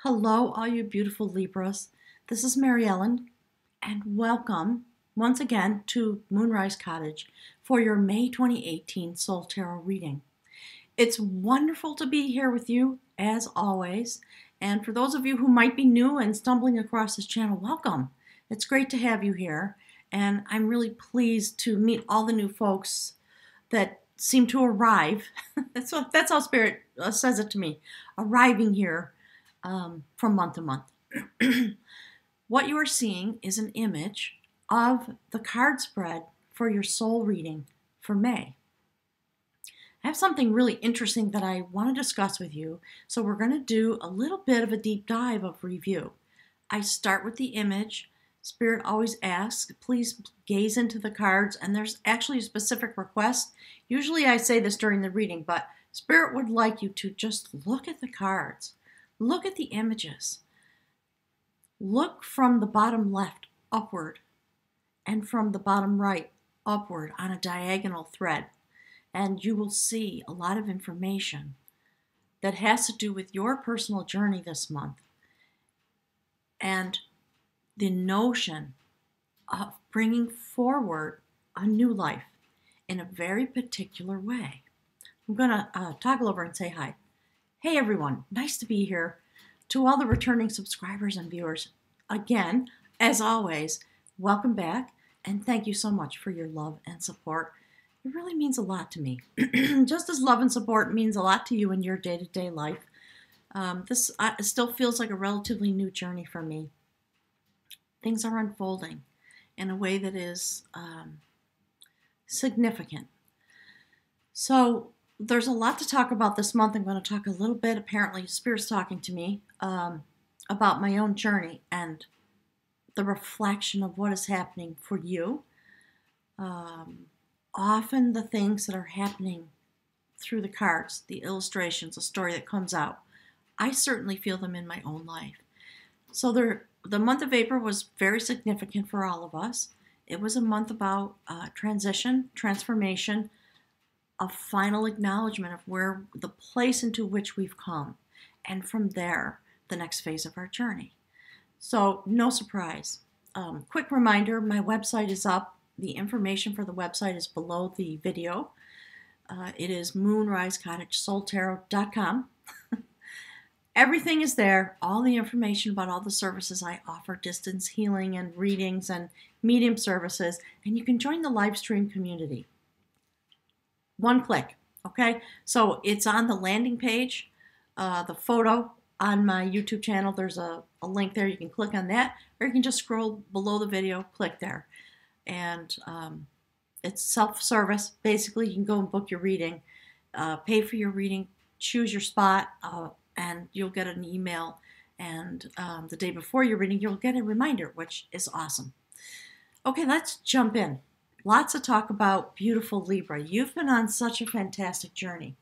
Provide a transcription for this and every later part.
Hello, all you beautiful Libras. This is Mary Ellen, and welcome once again to Moonrise Cottage for your May 2018 Soul Tarot reading. It's wonderful to be here with you, as always. And for those of you who might be new and stumbling across this channel, welcome. It's great to have you here, and I'm really pleased to meet all the new folks that seem to arrive. That's how Spirit says it to me, arriving here from month to month. What you are seeing is an image of the card spread for your soul reading for May. I have something really interesting that I want to discuss with you, so we're going to do a little bit of a deep dive of review. I start with the image. Spirit always asks, please gaze into the cards, and there's actually a specific request. Usually I say this during the reading, but Spirit would like you to just look at the cards. Look at the images. Look from the bottom left upward and from the bottom right upward on a diagonal thread, and you will see a lot of information that has to do with your personal journey this month and the notion of bringing forward a new life in a very particular way. I'm going to toggle over and say hi. Hey everyone, nice to be here. To all the returning subscribers and viewers, again, as always, welcome back, and thank you so much for your love and support. It really means a lot to me. Just as love and support means a lot to you in your day-to-day life, this still feels like a relatively new journey for me. Things are unfolding in a way that is significant. So, there's a lot to talk about this month. I'm going to talk a little bit, apparently Spirit's talking to me, about my own journey and the reflection of what is happening for you. Often the things that are happening through the cards, the illustrations, the story that comes out, I certainly feel them in my own life. So the month of April was very significant for all of us. It was a month about transition, transformation, a final acknowledgement of where the place into which we've come, and from there, the next phase of our journey. So, no surprise. Quick reminder, my website is up. The information for the website is below the video. It is moonrisecottagesoultarot.com. Everything is there, all the information about all the services I offer, distance healing and readings and medium services, and you can join the live stream community. One click, okay? So it's on the landing page, the photo on my YouTube channel. There's a link there. You can click on that, or you can just scroll below the video, click there. And it's self-service. Basically, you can go and book your reading, pay for your reading, choose your spot, and you'll get an email. And the day before your reading, you'll get a reminder, which is awesome. Okay, let's jump in. Lots of talk about beautiful Libra. You've been on such a fantastic journey.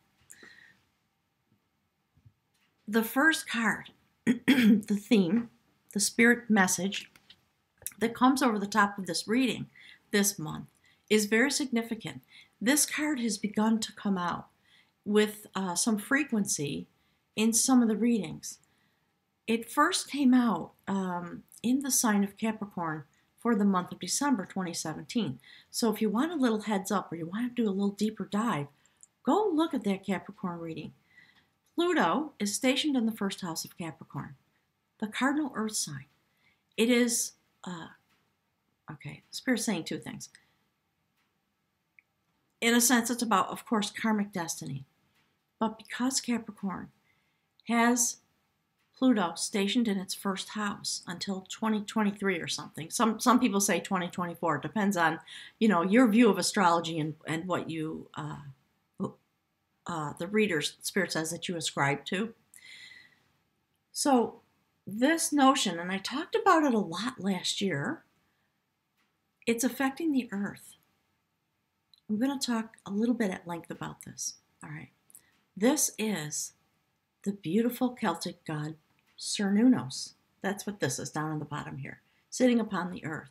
The first card, the theme, the spirit message that comes over the top of this reading this month is very significant. This card has begun to come out with some frequency in some of the readings. It first came out in the sign of Capricorn for the month of December 2017. So if you want a little heads up or you want to do a little deeper dive, go look at that Capricorn reading. Pluto is stationed in the first house of Capricorn, the cardinal earth sign. It is, Spirit's saying two things. In a sense, it's about, of course, karmic destiny. But because Capricorn has Pluto stationed in its first house until 2023 or something. Some people say 2024. It depends on, your view of astrology and what you, the reader's Spirit says that you ascribe to. So this notion, and I talked about it a lot last year, it's affecting the earth. I'm going to talk a little bit at length about this. All right. This is the beautiful Celtic god Cernunnos. That's what this is down on the bottom here, sitting upon the earth.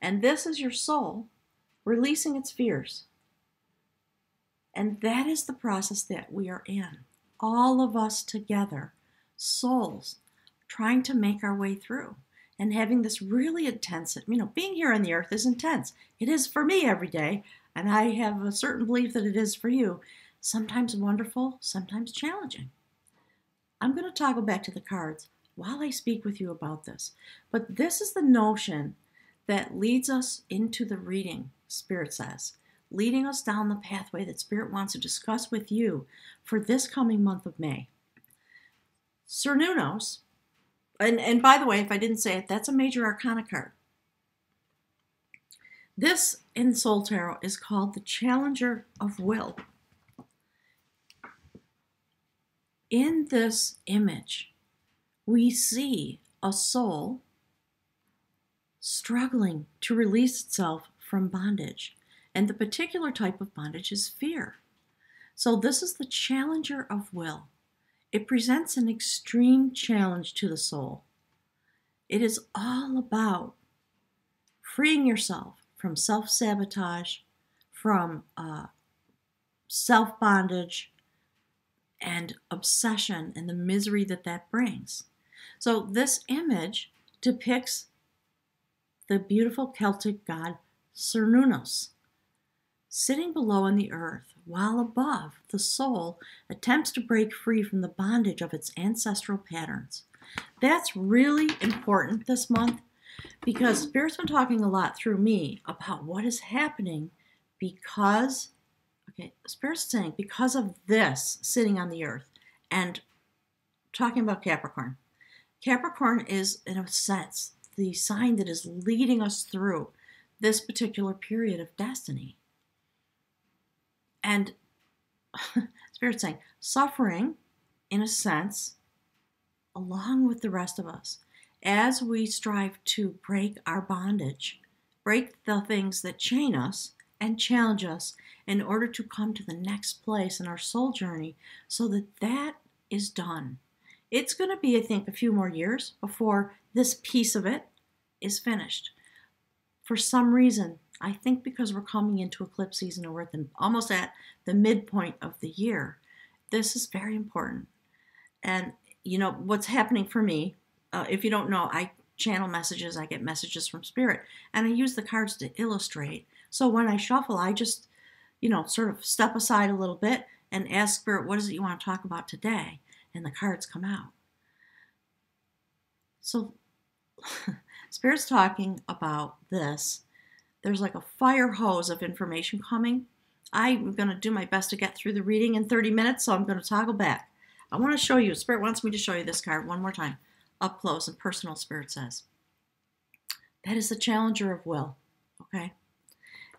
And this is your soul releasing its fears. And that is the process that we are in. All of us together, souls trying to make our way through and having this really intense, being here on the earth is intense. It is for me every day, and I have a certain belief that it is for you. Sometimes wonderful, sometimes challenging. I'm going to toggle back to the cards while I speak with you about this. But this is the notion that leads us into the reading, Spirit says, leading us down the pathway that Spirit wants to discuss with you for this coming month of May. Cernunnos, and by the way, if I didn't say it, that's a major arcana card. This in Soul Tarot is called the Challenger of Will. In this image, we see a soul struggling to release itself from bondage. And the particular type of bondage is fear. So this is the Challenger of Will. It presents an extreme challenge to the soul. It is all about freeing yourself from self-sabotage, from self-bondage, and obsession and the misery that that brings. So this image depicts the beautiful Celtic god Cernunnos, sitting below in the earth, while above the soul attempts to break free from the bondage of its ancestral patterns. That's really important this month because Spirit's been talking a lot through me about what is happening because, Spirit's saying because of this sitting on the earth and talking about Capricorn. Capricorn is, in a sense, the sign that is leading us through this particular period of destiny. And Spirit's saying, suffering, in a sense, along with the rest of us, as we strive to break our bondage, break the things that chain us and challenge us in order to come to the next place in our soul journey so that that is done. It's going to be, I think, a few more years before this piece of it is finished. For some reason, I think because we're coming into eclipse season and we're almost at the midpoint of the year, this is very important. And, what's happening for me, if you don't know, I channel messages, I get messages from Spirit, and I use the cards to illustrate. So when I shuffle, I just, sort of step aside a little bit and ask Spirit, what is it you want to talk about today? And the cards come out. So Spirit's talking about this. There's like a fire hose of information coming. I'm going to do my best to get through the reading in 30 minutes, so I'm going to toggle back. I want to show you, Spirit wants me to show you this card one more time, up close and personal, Spirit says. That is the Challenger of Will, okay?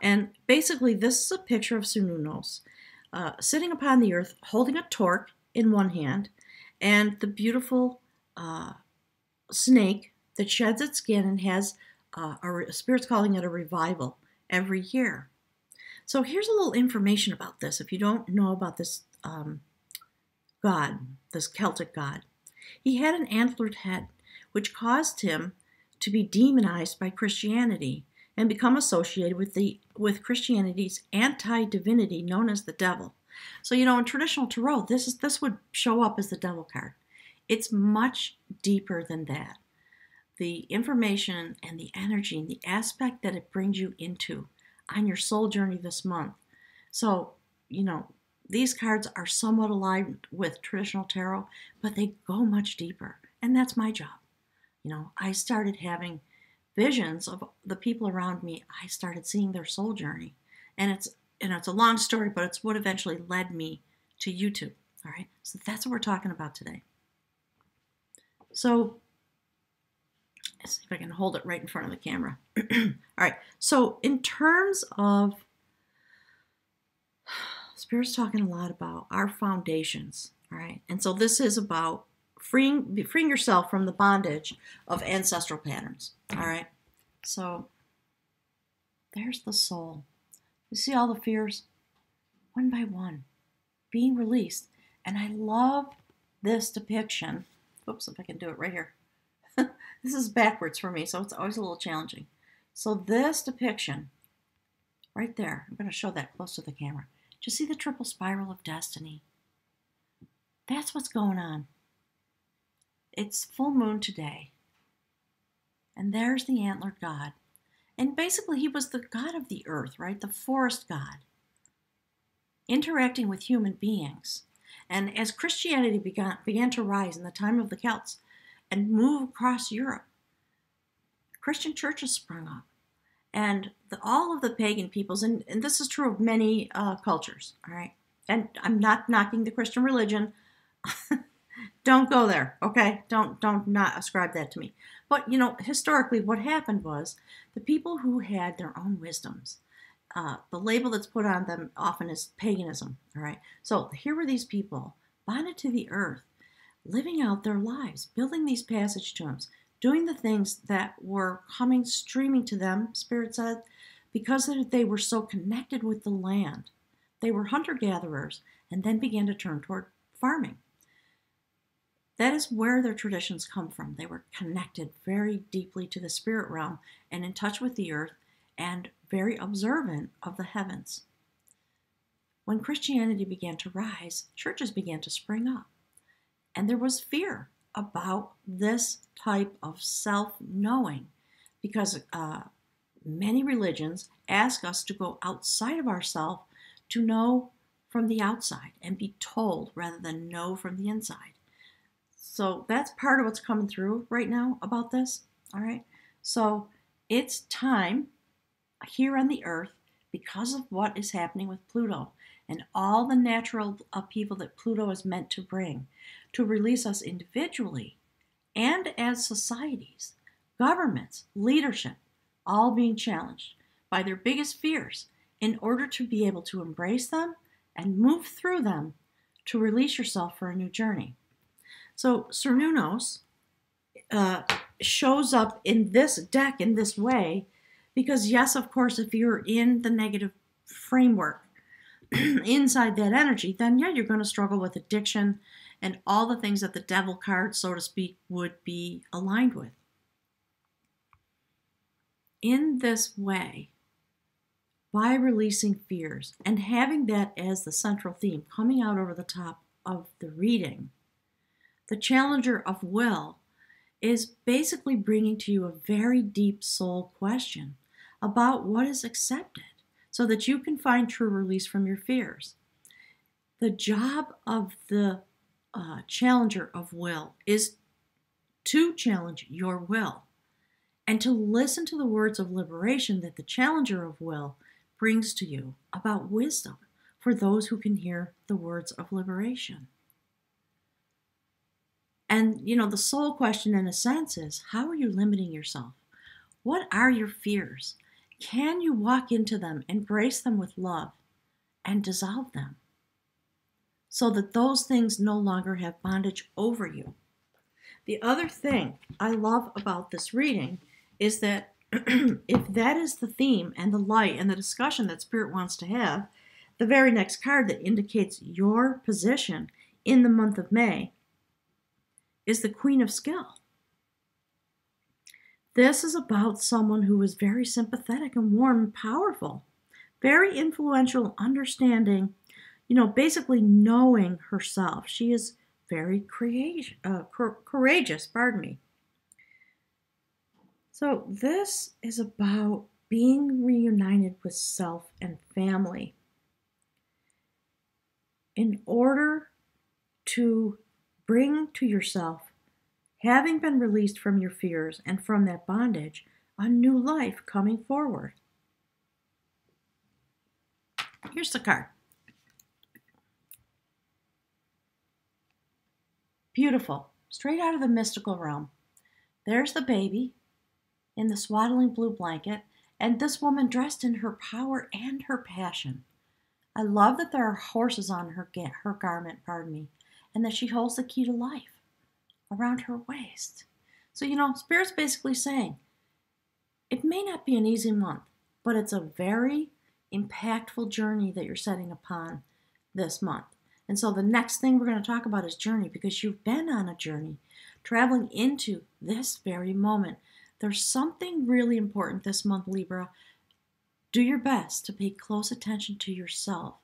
And basically, this is a picture of Cernunnos sitting upon the earth, holding a torque in one hand, and the beautiful snake that sheds its skin and has, Spirit's calling it a revival every year. So here's a little information about this, if you don't know about this god, this Celtic god. He had an antlered head, which caused him to be demonized by Christianity and become associated with Christianity's anti-divinity known as the devil. So, in traditional tarot, this would show up as the devil card. It's much deeper than that. The information and the energy and the aspect that it brings you into on your soul journey this month. So, these cards are somewhat aligned with traditional tarot, but they go much deeper. And that's my job. I started having visions of the people around me. I started seeing their soul journey. And it's a long story, but it's what eventually led me to YouTube. All right. So that's what we're talking about today. So let's see if I can hold it right in front of the camera. All right. So in terms of, Spirit's talking a lot about our foundations. All right. And so this is about freeing yourself from the bondage of ancestral patterns. All right. So there's the soul. You see all the fears one by one being released. And I love this depiction. Oops, if I can do it right here. This is backwards for me, so it's always a little challenging. So this depiction right there, I'm going to show that close to the camera. Do you see the triple spiral of destiny? That's what's going on. It's full moon today. And there's the antlered god. And basically, he was the god of the earth, right? The forest god, interacting with human beings. And as Christianity began to rise in the time of the Celts and move across Europe, Christian churches sprung up. And all of the pagan peoples, and this is true of many cultures, all right? And I'm not knocking the Christian religion. Don't go there, okay? Don't not ascribe that to me. But, historically what happened was the people who had their own wisdoms, the label that's put on them often is paganism, all right? So here were these people bonded to the earth, living out their lives, building these passage tombs, doing the things that were streaming to them, Spirit said, because they were so connected with the land. They were hunter-gatherers and then began to turn toward farming. That is where their traditions come from. They were connected very deeply to the spirit realm and in touch with the earth and very observant of the heavens. When Christianity began to rise, churches began to spring up. And there was fear about this type of self-knowing because many religions ask us to go outside of ourselves to know from the outside and be told rather than know from the inside. So that's part of what's coming through right now about this, all right? So it's time here on the earth, because of what is happening with Pluto and all the natural upheaval that Pluto is meant to bring, to release us individually and as societies, governments, leadership, all being challenged by their biggest fears in order to be able to embrace them and move through them to release yourself for a new journey. So Cernunnos shows up in this deck in this way because, yes, of course, if you're in the negative framework inside that energy, then, yeah, you're going to struggle with addiction and all the things that the devil card, so to speak, would be aligned with. In this way, by releasing fears and having that as the central theme coming out over the top of the reading, the challenger of will is basically bringing to you a very deep soul question about what is accepted so that you can find true release from your fears. The job of the challenger of will is to challenge your will and to listen to the words of liberation that the challenger of will brings to you about wisdom for those who can hear the words of liberation. And, the soul question in a sense is, how are you limiting yourself? What are your fears? Can you walk into them, embrace them with love, and dissolve them so that those things no longer have bondage over you? The other thing I love about this reading is that if that is the theme and the light and the discussion that Spirit wants to have, the very next card that indicates your position in the month of May is the Queen of Skill. This is about someone who is very sympathetic and warm and powerful, very influential, understanding, basically knowing herself. She is very courageous, So this is about being reunited with self and family in order to bring to yourself, having been released from your fears and from that bondage, a new life coming forward. Here's the card. Beautiful. Straight out of the mystical realm. There's the baby in the swaddling blue blanket, and this woman dressed in her power and her passion. I love that there are horses on her garment, and that she holds the key to life around her waist. So, Spirit's basically saying, it may not be an easy month, but it's a very impactful journey that you're setting upon this month. And so the next thing we're going to talk about is journey, because you've been on a journey, traveling into this very moment. There's something really important this month, Libra. Do your best to pay close attention to yourself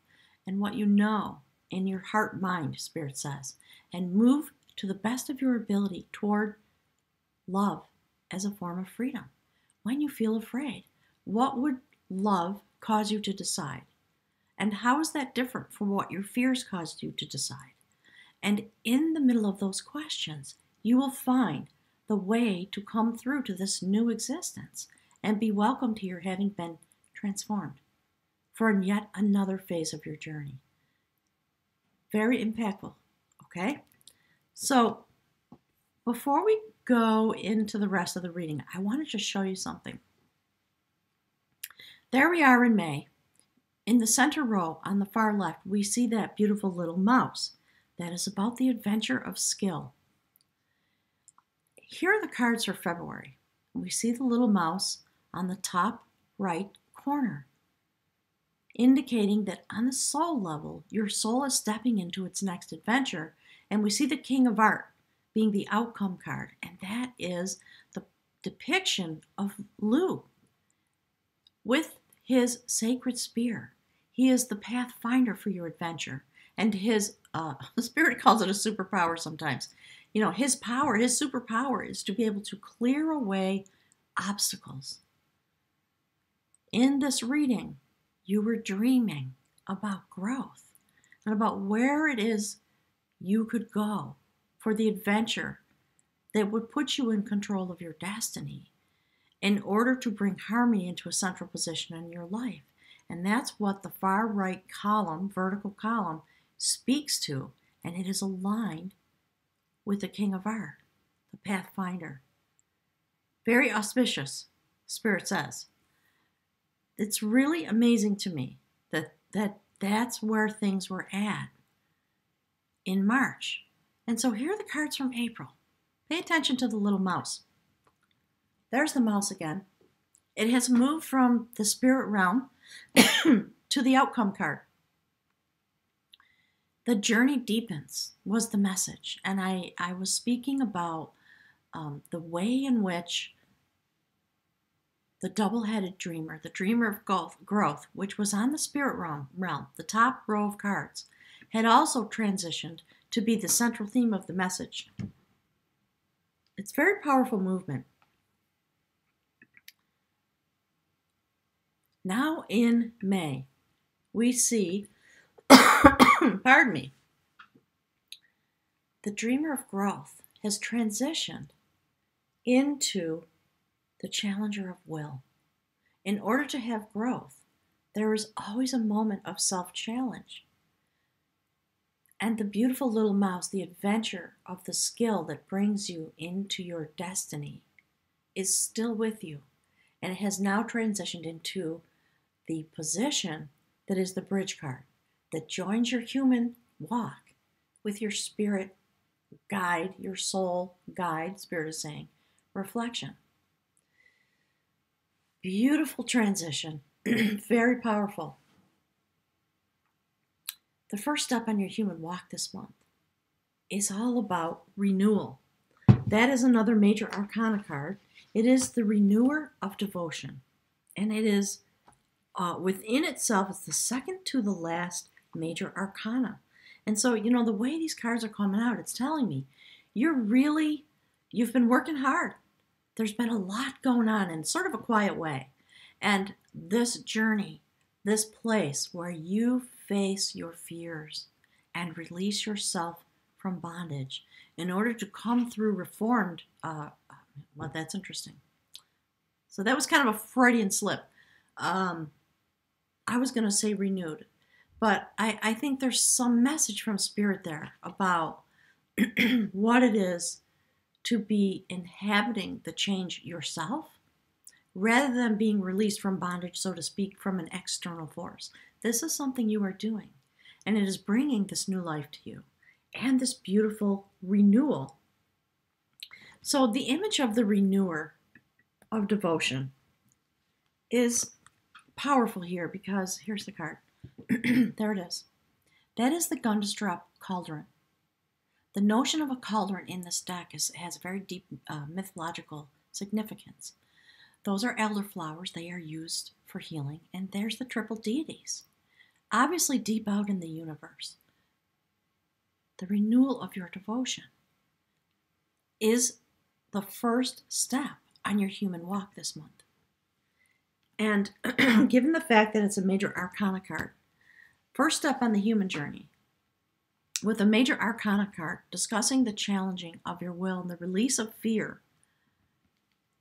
and what you know in your heart mind, Spirit says, and move to the best of your ability toward love as a form of freedom. When you feel afraid, what would love cause you to decide? And how is that different from what your fears caused you to decide? And in the middle of those questions, you will find the way to come through to this new existence and be welcomed here, having been transformed for yet another phase of your journey. Very impactful, okay? So before we go into the rest of the reading, I want to just show you something. There we are in May. In the center row on the far left, we see that beautiful little mouse. That is about the adventure of skill. Here are the cards for February. We see the little mouse on the top right corner, indicating that on the soul level, your soul is stepping into its next adventure. And we see the King of Art being the outcome card. And that is the depiction of Lu with his sacred spear. He is the pathfinder for your adventure. And his spirit calls it a superpower sometimes. You know, his power, his superpower is to be able to clear away obstacles. In this reading, you were dreaming about growth and about where it is you could go for the adventure that would put you in control of your destiny in order to bring harmony into a central position in your life. And that's what the far right column, vertical column, speaks to, and it is aligned with the King of Art, the Pathfinder. Very auspicious, Spirit says. It's really amazing to me that's where things were at in March. And so here are the cards from April. Pay attention to the little mouse. There's the mouse again. It has moved from the spirit realm to the outcome card. The journey deepens was the message. And I was speaking about the way in which the double-headed dreamer, the dreamer of growth, which was on the spirit realm, the top row of cards, had also transitioned to be the central theme of the message. It's very powerful movement. Now in May, we see, pardon me, the dreamer of growth has transitioned into the challenger of will. In order to have growth, there is always a moment of self-challenge. And the beautiful little mouse, the adventure of the skill that brings you into your destiny, is still with you. And it has now transitioned into the position that is the bridge card, that joins your human walk with your spirit guide, your soul guide, Spirit is saying, reflection. Beautiful transition, very powerful. The first step on your human walk this month is all about renewal. That is another major arcana card. It is the renewer of devotion. And it is, within itself, it's the second to the last major arcana. And so, you know, the way these cards are coming out, it's telling me you've been working hard. There's been a lot going on in sort of a quiet way. And this journey, this place where you face your fears and release yourself from bondage in order to come through reformed, well, that's interesting. So that was kind of a Freudian slip. I was going to say renewed, but I think there's some message from Spirit there about what it is to be inhabiting the change yourself rather than being released from bondage, so to speak, from an external force. This is something you are doing, and it is bringing this new life to you and this beautiful renewal. So the image of the renewer of devotion is powerful here because here's the card. There it is. That is the Gundestrup cauldron. The notion of a cauldron in this deck has very deep mythological significance. Those are elderflowers. They are used for healing. And there's the triple deities. Obviously deep out in the universe. The renewal of your devotion. is the first step on your human walk this month. And given the fact that it's a major arcana card, first step on the human journey, with a major arcana card discussing the challenging of your will and the release of fear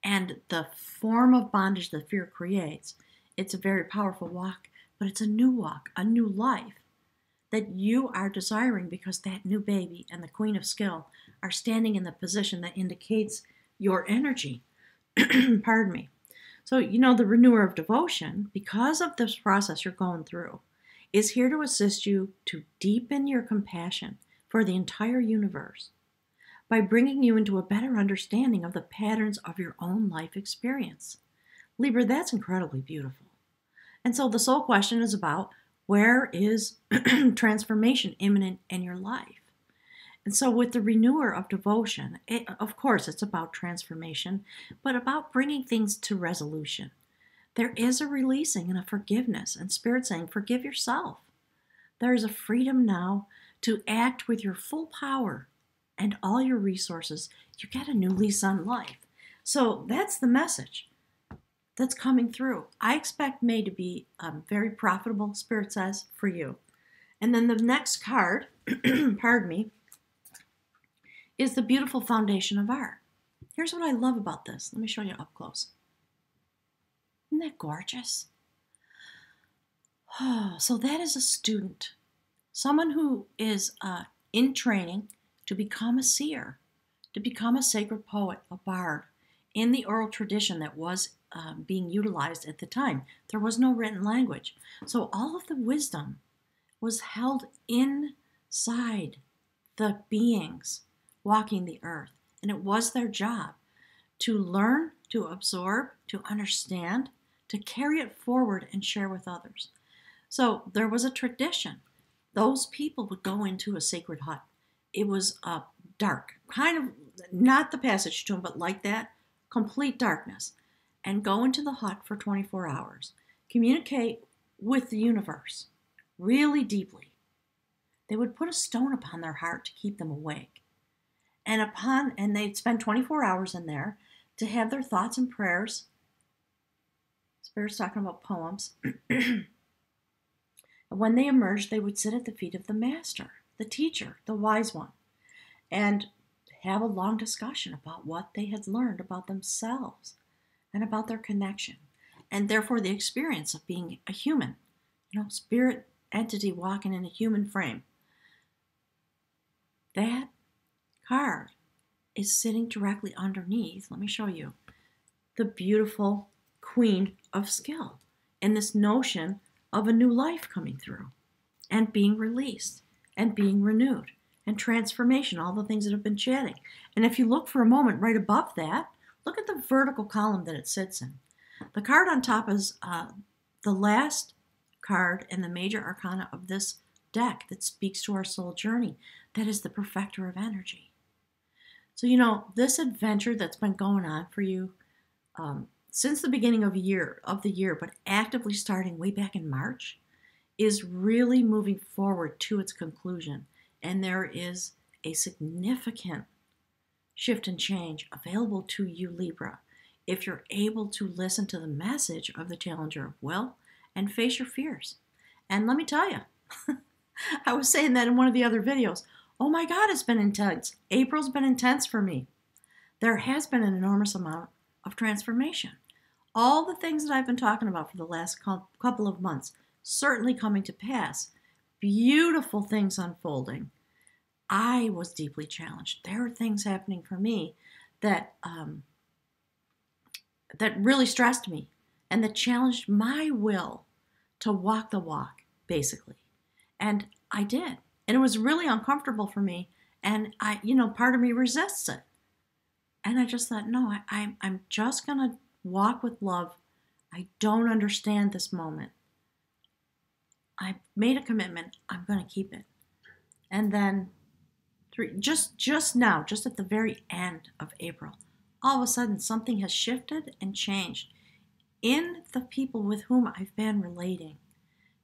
and the form of bondage that fear creates, it's a very powerful walk, but it's a new walk, a new life that you are desiring because that new baby and the Queen of Skill are standing in the position that indicates your energy. Pardon me. So, the renewer of devotion, because of this process you're going through, is here to assist you to deepen your compassion for the entire universe by bringing you into a better understanding of the patterns of your own life experience. Libra, that's incredibly beautiful. And so the soul question is about, where is transformation imminent in your life? And so with the renewer of devotion, of course, it's about transformation, but about bringing things to resolution. There is a releasing and a forgiveness, and Spirit saying, forgive yourself. There is a freedom now to act with your full power and all your resources. You get a new lease on life. So that's the message that's coming through. I expect May to be very profitable, Spirit says, for you. And then the next card, pardon me, is the beautiful foundation of art. Here's what I love about this. Let me show you up close. Isn't that gorgeous? Oh, so that is a student, someone who is in training to become a seer, to become a sacred poet, a bard, in the oral tradition that was being utilized at the time. There was no written language. So all of the wisdom was held inside the beings walking the earth. And it was their job to learn, to absorb, to understand, to carry it forward and share with others. So there was a tradition. Those people would go into a sacred hut. It was dark, kind of not the passage tomb, but like that, complete darkness, and go into the hut for 24 hours, communicate with the universe really deeply. They would put a stone upon their heart to keep them awake. And they'd spend 24 hours in there to have their thoughts and prayers. Spirit's talking about poems. And when they emerged, they would sit at the feet of the master, the teacher, the wise one, and have a long discussion about what they had learned about themselves and about their connection, and therefore the experience of being a human, spirit entity walking in a human frame. That card is sitting directly underneath, let me show you, the beautiful Queen of Skill, and this notion of a new life coming through and being released and being renewed and transformation, all the things that have been chatting. And if you look for a moment right above that, look at the vertical column that it sits in. The card on top is the last card in the major arcana of this deck that speaks to our soul journey. That is the perfector of energy. So, this adventure that's been going on for you since the beginning of the year, but actively starting way back in March, is really moving forward to its conclusion. And there is a significant shift and change available to you, Libra, if you're able to listen to the message of the Challenger of Will and face your fears. And let me tell you, I was saying that in one of the other videos. Oh my God, it's been intense. April's been intense for me. There has been an enormous amount of transformation. All the things that I've been talking about for the last couple of months certainly coming to pass. Beautiful things unfolding. I was deeply challenged. There are things happening for me that really stressed me and that challenged my will to walk the walk, basically. And I did. And it was really uncomfortable for me. And part of me resists it. And I just thought, no, I'm just going to walk with love. I don't understand this moment. I made a commitment. I'm going to keep it. And then just now, just at the very end of April, all of a sudden something has shifted and changed in the people with whom I've been relating.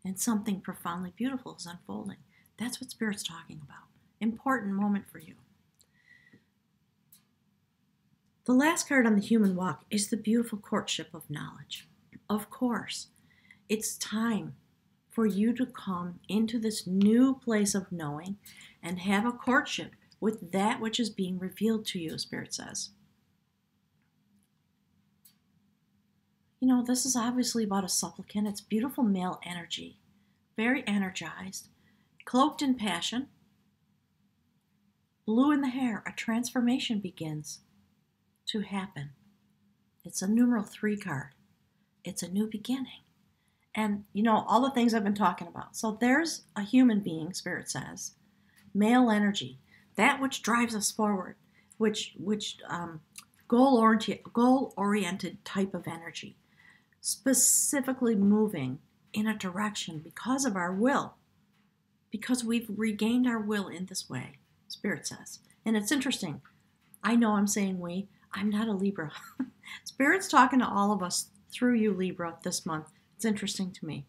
And something profoundly beautiful is unfolding. That's what Spirit's talking about. Important moment for you. The last card on the human walk is the beautiful courtship of knowledge. Of course, it's time for you to come into this new place of knowing and have a courtship with that which is being revealed to you, Spirit says. You know, this is obviously about a supplicant. It's beautiful male energy, very energized, cloaked in passion, blue in the hair. A transformation begins to happen. It's a numeral 3 card. It's a new beginning. And, you know, all the things I've been talking about. So there's a human being, Spirit says, male energy, that which drives us forward, which goal-oriented type of energy, specifically moving in a direction because of our will, because we've regained our will in this way, Spirit says. And it's interesting. I know I'm saying we. I'm not a Libra. Spirit's talking to all of us through you, Libra, this month. It's interesting to me.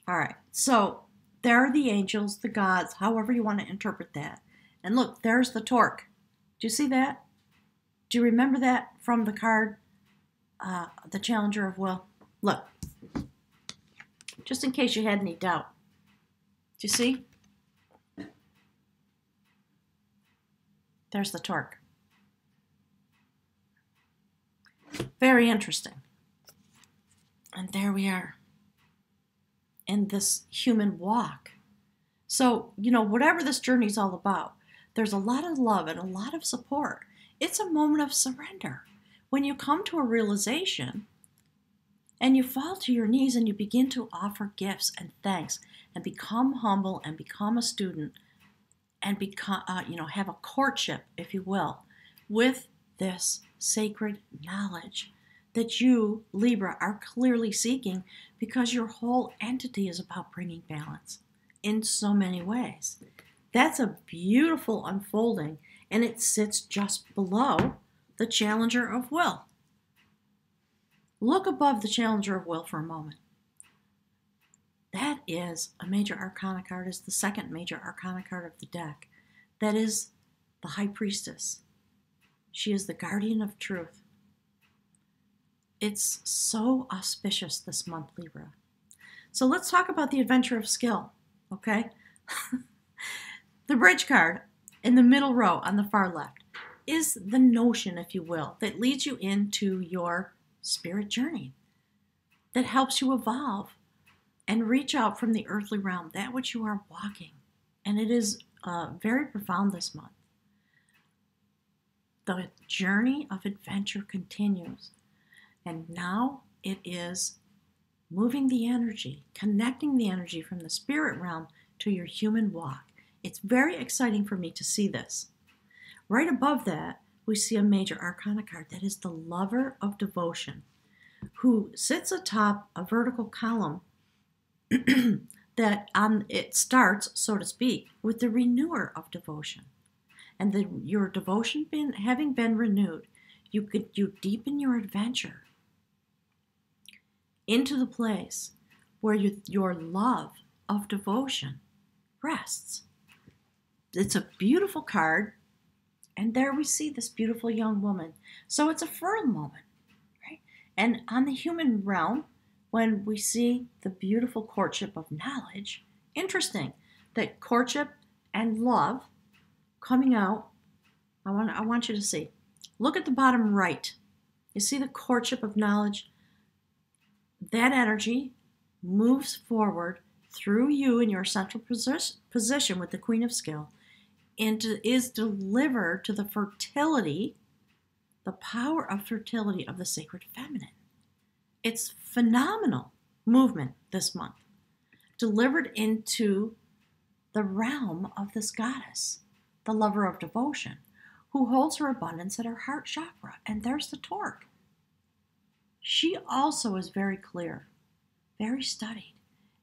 All right. So there are the angels, the gods, however you want to interpret that. And look, there's the torque. Do you see that? Do you remember that from the card, the Challenger of Will? Look, just in case you had any doubt. Do you see? There's the torque. Very interesting. And there we are in this human walk. So, you know, whatever this journey is all about, there's a lot of love and a lot of support. It's a moment of surrender. When you come to a realization and you fall to your knees and you begin to offer gifts and thanks and become humble and become a student and become, have a courtship, if you will, with this sacred knowledge that you, Libra, are clearly seeking, because your whole entity is about bringing balance in so many ways. That's a beautiful unfolding, and it sits just below the Challenger of Will. Look above the Challenger of Will for a moment. That is a major arcana card, is the second major arcana card of the deck. That is the High Priestess. She is the guardian of truth. It's so auspicious this month, Libra. So let's talk about the adventure of skill, okay? The bridge card in the middle row on the far left is the notion, if you will, that leads you into your spirit journey, that helps you evolve and reach out from the earthly realm, that which you are walking. And it is very profound this month. The journey of adventure continues. And now it is moving the energy, connecting the energy from the spirit realm to your human walk. It's very exciting for me to see this. Right above that, we see a major arcana card that is the lover of devotion, who sits atop a vertical column that it starts, so to speak, with the renewer of devotion. And your devotion having been renewed, you deepen your adventure into the place where your love of devotion rests. It's a beautiful card, and there we see this beautiful young woman. So it's a fertile moment, right? And on the human realm, when we see the beautiful courtship of knowledge, interesting that courtship and love coming out. I want you to see. Look at the bottom right. You see the courtship of knowledge? That energy moves forward through you in your central position with the Queen of Skill, and is delivered to the fertility, the power of fertility of the sacred feminine. It's phenomenal movement this month, delivered into the realm of this goddess, the lover of devotion, who holds her abundance at her heart chakra. And there's the torque. She also is very clear, very studied.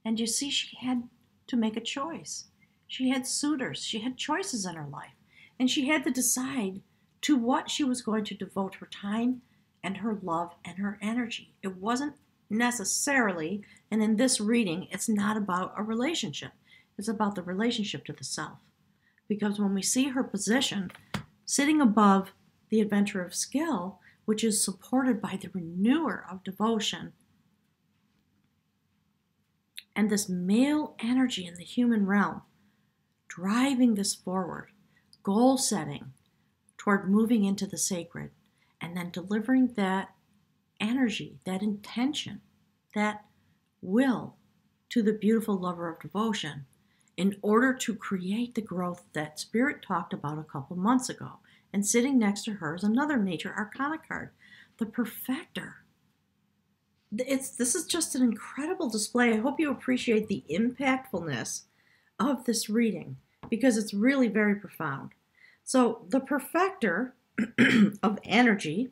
And you see, she had to make a choice. She had suitors. She had choices in her life. And she had to decide to what she was going to devote her time and her love and her energy. It wasn't necessarily, and in this reading, it's not about a relationship. It's about the relationship to the self. Because when we see her position sitting above the adventure of skill, which is supported by the renewer of devotion, and this male energy in the human realm, driving this forward, goal setting toward moving into the sacred, and then delivering that energy, that intention, that will to the beautiful lover of devotion in order to create the growth that Spirit talked about a couple months ago. And sitting next to her is another major arcana card, the perfector. This is just an incredible display. I hope you appreciate the impactfulness of this reading because it's really very profound. So the perfector of energy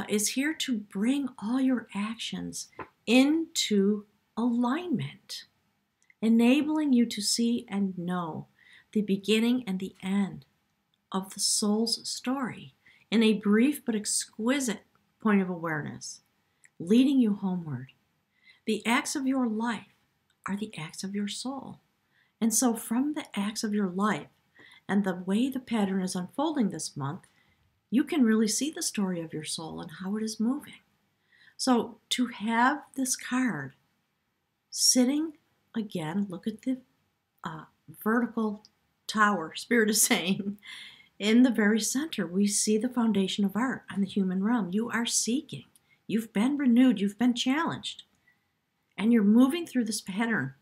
is here to bring all your actions into alignment, enabling you to see and know the beginning and the end of the soul's story in a brief but exquisite point of awareness, leading you homeward. The acts of your life are the acts of your soul. And so from the acts of your life and the way the pattern is unfolding this month, you can really see the story of your soul and how it is moving. So to have this card sitting, again, look at the vertical tower, Spirit is saying, in the very center, we see the foundation of art on the human realm. You are seeking. You've been renewed. You've been challenged. And you're moving through this pattern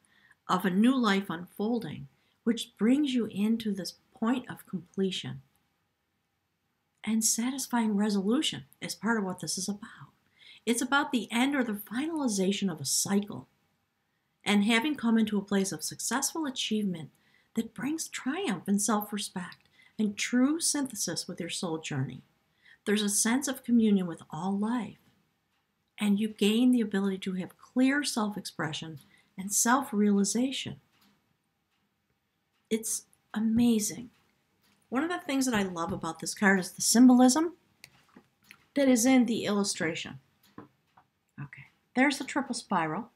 of a new life unfolding, which brings you into this point of completion. And satisfying resolution is part of what this is about. It's about the end or the finalization of a cycle and having come into a place of successful achievement that brings triumph and self-respect and true synthesis with your soul journey. There's a sense of communion with all life, and you gain the ability to have clear self-expression and self-realization. It's amazing. One of the things that I love about this card is the symbolism that is in the illustration. Okay, there's the triple spiral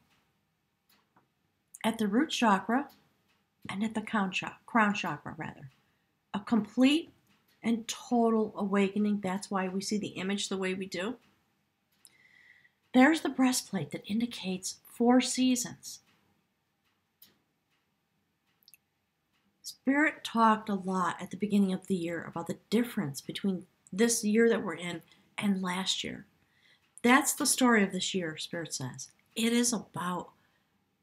at the root chakra and at the crown chakra, rather. A complete and total awakening. That's why we see the image the way we do. There's the breastplate that indicates 4 seasons. Spirit talked a lot at the beginning of the year about the difference between this year that we're in and last year. That's the story of this year, Spirit says. It is about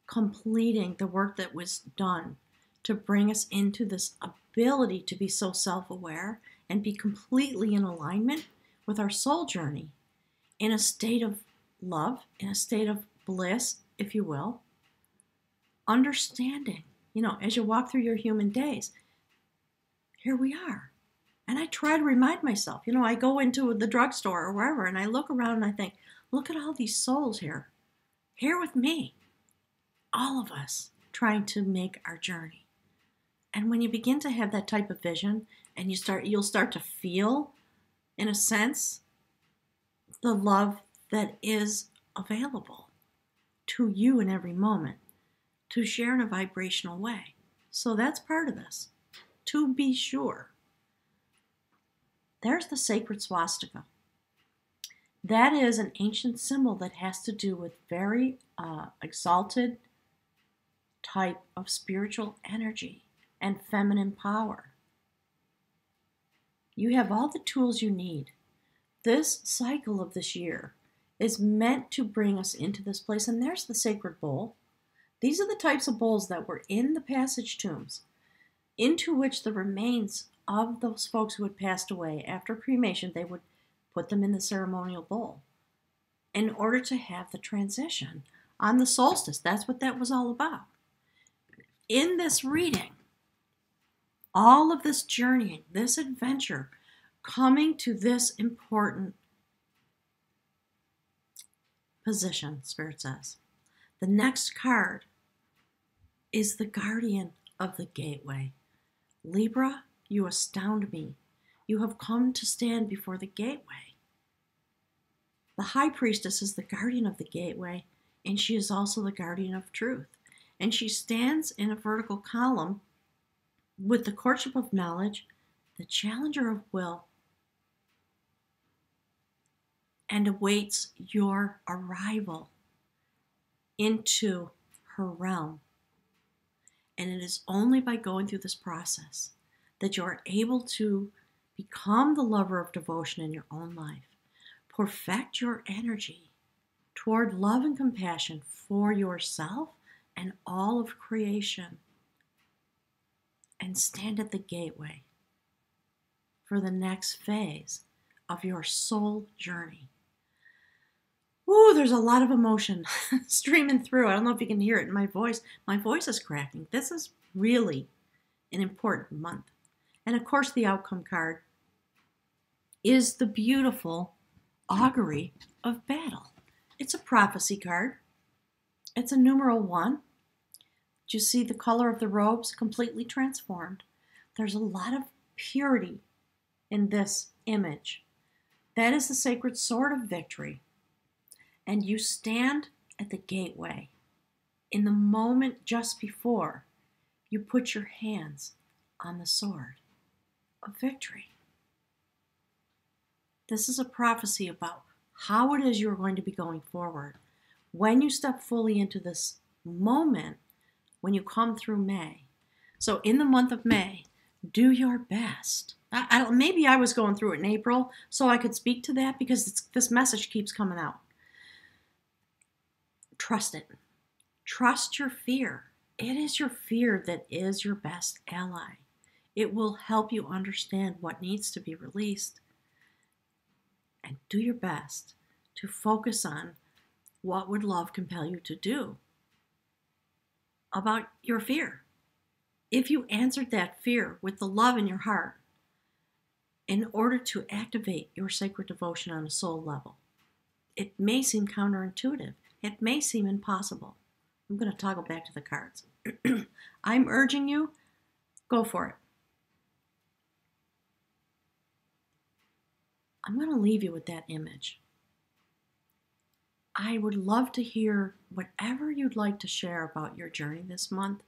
completing the work that was done to bring us into this ability to be so self-aware and be completely in alignment with our soul journey in a state of love, in a state of bliss, if you will, understanding, as you walk through your human days, here we are. And I try to remind myself, I go into the drugstore or wherever and I look around and I think, look at all these souls here with me, all of us trying to make our journey. And when you begin to have that type of vision and you'll start to feel, in a sense, the love that is available to you in every moment to share in a vibrational way. So that's part of this, to be sure. There's the sacred swastika. That is an ancient symbol that has to do with very exalted type of spiritual energy and feminine power. You have all the tools you need. This cycle of this year is meant to bring us into this place. And there's the sacred bowl. These are the types of bowls that were in the passage tombs, into which the remains of those folks who had passed away after cremation, they would put them in the ceremonial bowl in order to have the transition on the solstice. That's what that was all about. In this reading, all of this journeying, this adventure, coming to this important position, Spirit says. The next card is the guardian of the gateway. Libra, you astound me. You have come to stand before the gateway. The High Priestess is the guardian of the gateway, and she is also the guardian of truth. And she stands in a vertical column with the courtship of knowledge the challenger of will, and awaits your arrival into her realm. And it is only by going through this process that you are able to become the lover of devotion in your own life, perfect your energy toward love and compassion for yourself and all of creation, and stand at the gateway for the next phase of your soul journey. Ooh, there's a lot of emotion streaming through. I don't know if you can hear it in my voice. My voice is cracking. This is really an important month. And of course, the outcome card is the beautiful augury of battle. It's a prophecy card. It's a numeral 1. Do you see the color of the robes completely transformed? There's a lot of purity in this image. That is the sacred sword of victory. And you stand at the gateway in the moment just before you put your hands on the sword of victory. This is a prophecy about how it is you're going to be going forward. When you step fully into this moment, when you come through May. So in the month of May, do your best. Maybe I was going through it in April, so I could speak to that because this message keeps coming out. Trust it. Trust your fear. It is your fear that is your best ally. It will help you understand what needs to be released. And do your best to focus on what would love compel you to do about your fear. If you answered that fear with the love in your heart, in order to activate your sacred devotion on a soul level, it may seem counterintuitive. It may seem impossible. I'm going to toggle back to the cards. I'm urging you, go for it. I'm going to leave you with that image. I would love to hear whatever you'd like to share about your journey this month,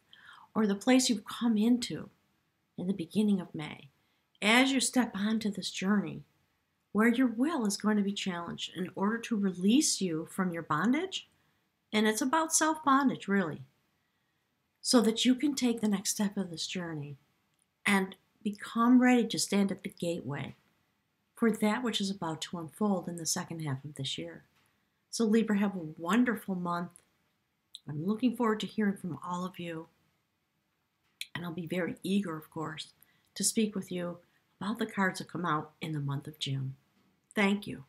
or the place you've come into in the beginning of May. As you step onto this journey, where your will is going to be challenged in order to release you from your bondage, and it's about self-bondage, really, so that you can take the next step of this journey and become ready to stand at the gateway for that which is about to unfold in the second half of this year. So Libra, have a wonderful month. I'm looking forward to hearing from all of you, and I'll be very eager, of course, to speak with you about the cards that come out in the month of June. Thank you.